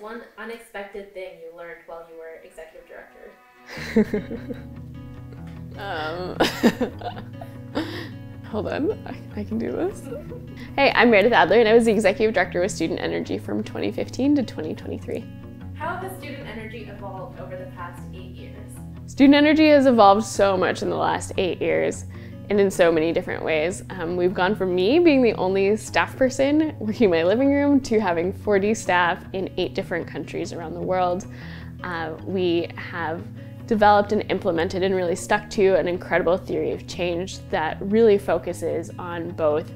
one unexpected thing you learned while you were executive director? Hold on, I can do this. Hey, I'm Meredith Adler, and I was the executive director with Student Energy from 2015 to 2023. How has Student Energy evolved over the past 8 years? Student Energy has evolved so much in the last 8 years and in so many different ways. We've gone from me being the only staff person working in my living room to having 40 staff in 8 different countries around the world. We have developed and implemented and really stuck to an incredible theory of change that really focuses on both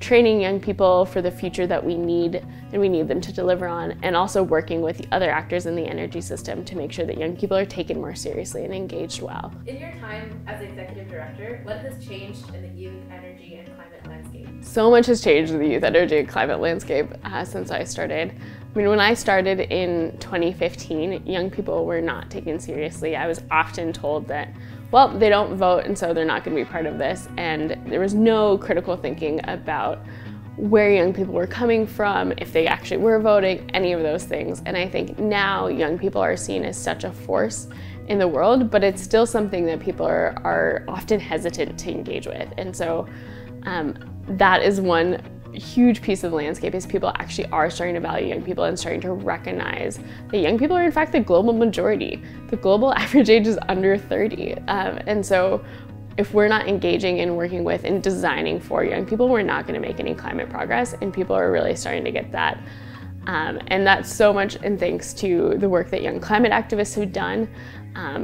training young people for the future that we need and we need them to deliver on, and also working with the other actors in the energy system to make sure that young people are taken more seriously and engaged well. In your time as executive director, what has changed in the youth, energy, and climate landscape? So much has changed in the youth, energy, and climate landscape since I started. I mean, when I started in 2015, young people were not taken seriously. I was often told that, well, they don't vote and so they're not going to be part of this, and there was no critical thinking about where young people were coming from, if they actually were voting, any of those things. And I think now young people are seen as such a force in the world, but it's still something that people are often hesitant to engage with. And so that is one huge piece of the landscape, is people actually are starting to value young people and starting to recognize that young people are in fact the global majority. The global average age is under 30. And so if we're not engaging and working with and designing for young people, we're not going to make any climate progress, and people are really starting to get that. And that's so much in thanks to the work that young climate activists have done,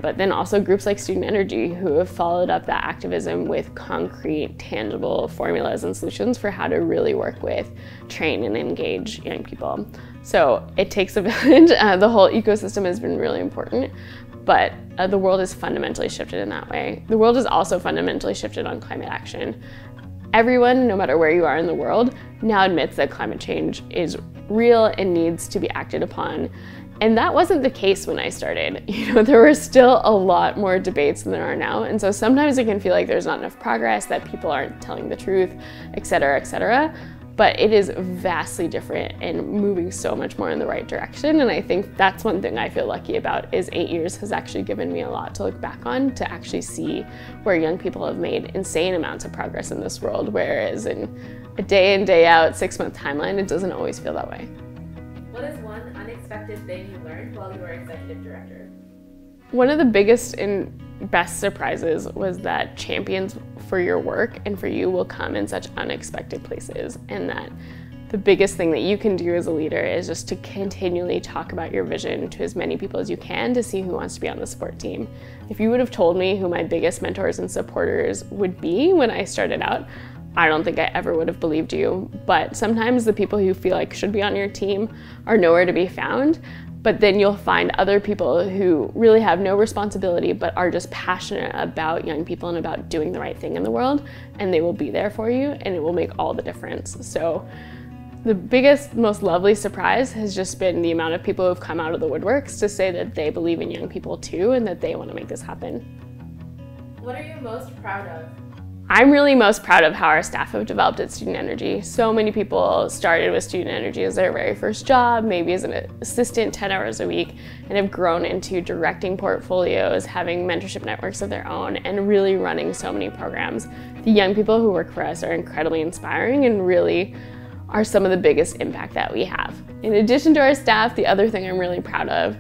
but then also groups like Student Energy who have followed up that activism with concrete, tangible formulas and solutions for how to really work with, train, and engage young people. So it takes a village. The whole ecosystem has been really important, but the world has fundamentally shifted in that way. The world has also fundamentally shifted on climate action. Everyone, no matter where you are in the world, now admits that climate change is real and needs to be acted upon. And that wasn't the case when I started. You know, there were still a lot more debates than there are now. And so sometimes it can feel like there's not enough progress, that people aren't telling the truth, et cetera, et cetera. But it is vastly different and moving so much more in the right direction. And I think that's one thing I feel lucky about, is 8 years has actually given me a lot to look back on, to actually see where young people have made insane amounts of progress in this world, whereas in a day in, day out, 6-month timeline, it doesn't always feel that way. What is one unexpected thing you learned while you were executive director? One of the biggest and best surprises was that champions for your work and for you will come in such unexpected places, and that the biggest thing that you can do as a leader is just to continually talk about your vision to as many people as you can, to see who wants to be on the support team. If you would have told me who my biggest mentors and supporters would be when I started out, I don't think I ever would have believed you. But sometimes the people who feel like should be on your team are nowhere to be found. But then you'll find other people who really have no responsibility but are just passionate about young people and about doing the right thing in the world, and they will be there for you, and it will make all the difference. So the biggest, most lovely surprise has just been the amount of people who have come out of the woodworks to say that they believe in young people too, and that they want to make this happen. What are you most proud of? I'm really most proud of how our staff have developed at Student Energy. So many people started with Student Energy as their very first job, maybe as an assistant 10 hours a week, and have grown into directing portfolios, having mentorship networks of their own, and really running so many programs. The young people who work for us are incredibly inspiring and really are some of the biggest impact that we have. In addition to our staff, the other thing I'm really proud of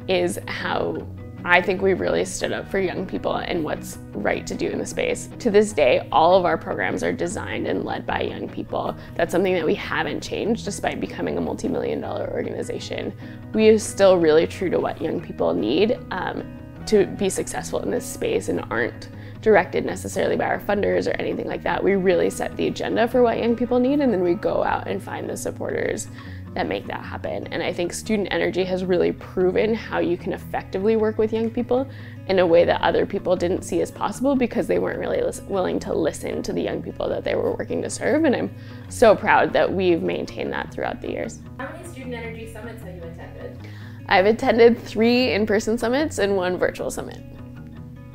is how I think we've really stood up for young people and what's right to do in the space. To this day, all of our programs are designed and led by young people. That's something that we haven't changed despite becoming a multi-million-dollar organization. We are still really true to what young people need to be successful in this space, and aren't directed necessarily by our funders or anything like that. We really set the agenda for what young people need, and then we go out and find the supporters that make that happen. And I think Student Energy has really proven how you can effectively work with young people in a way that other people didn't see as possible, because they weren't really willing to listen to the young people that they were working to serve. And I'm so proud that we've maintained that throughout the years. How many Student Energy summits have you attended? I've attended 3 in-person summits and 1 virtual summit.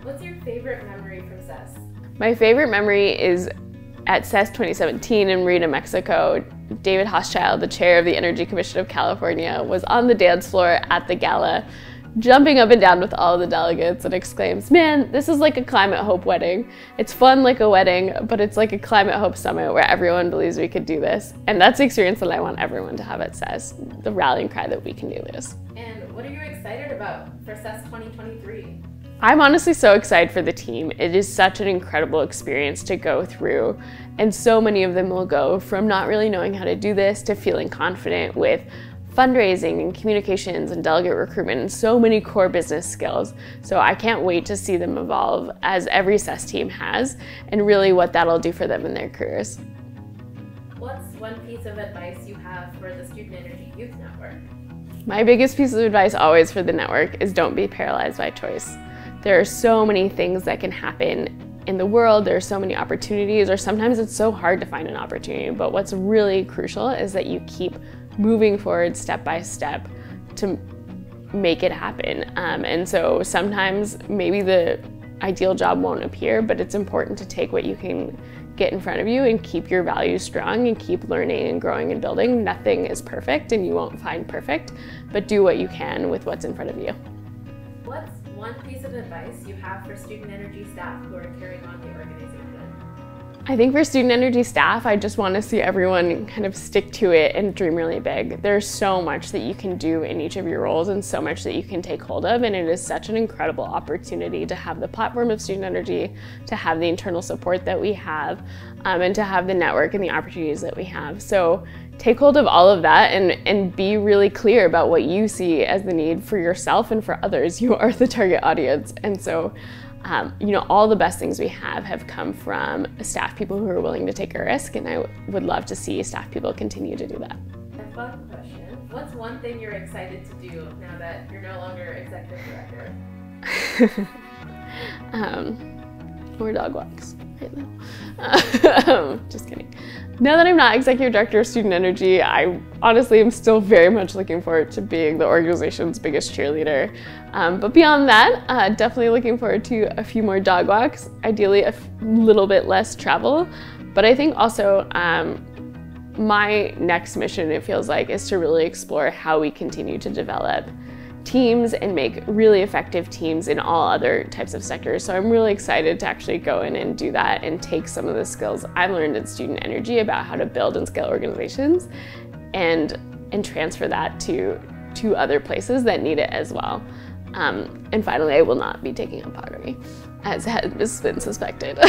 What's your favorite memory from CES? My favorite memory is at CES 2017 in Merida, Mexico, David Hochschild, the chair of the Energy Commission of California, was on the dance floor at the gala, jumping up and down with all of the delegates, and exclaims, "Man, this is like a climate hope wedding. It's fun like a wedding, but it's like a climate hope summit where everyone believes we could do this." And that's the experience that I want everyone to have at CES, the rallying cry that we can do this. And what are you excited about for CES 2023? I'm honestly so excited for the team. It is such an incredible experience to go through, and so many of them will go from not really knowing how to do this to feeling confident with fundraising and communications and delegate recruitment and so many core business skills. So I can't wait to see them evolve as every CES team has, and really what that'll do for them in their careers. What's one piece of advice you have for the Student Energy Youth Network? My biggest piece of advice always for the network is don't be paralyzed by choice. There are so many things that can happen in the world, there are so many opportunities, or sometimes it's so hard to find an opportunity, but what's really crucial is that you keep moving forward step by step to make it happen. And so sometimes maybe the ideal job won't appear, but it's important to take what you can get in front of you and keep your values strong and keep learning and growing and building. Nothing is perfect and you won't find perfect, but do what you can with what's in front of you. What's one piece of advice you have for Student Energy staff who are carrying on the organization? I think for Student Energy staff, I just want to see everyone kind of stick to it and dream really big. There's so much that you can do in each of your roles and so much that you can take hold of, and it is such an incredible opportunity to have the platform of Student Energy, to have the internal support that we have, and to have the network and the opportunities that we have. So take hold of all of that and be really clear about what you see as the need for yourself and for others. You are the target audience. And so all the best things we have come from staff people who are willing to take a risk, and I would love to see staff people continue to do that. A fun question. What's one thing you're excited to do now that you're no longer executive director? More dog walks right now. Just kidding. Now that I'm not executive director of Student Energy, I honestly am still very much looking forward to being the organization's biggest cheerleader. But beyond that, definitely looking forward to a few more dog walks, ideally a little bit less travel. But I think also my next mission, it feels like, is to really explore how we continue to develop teams and make really effective teams in all other types of sectors. So I'm really excited to actually go in and do that and take some of the skills I've learned at Student Energy about how to build and scale organizations and transfer that to other places that need it as well. And finally, I will not be taking up pottery, as has been suspected.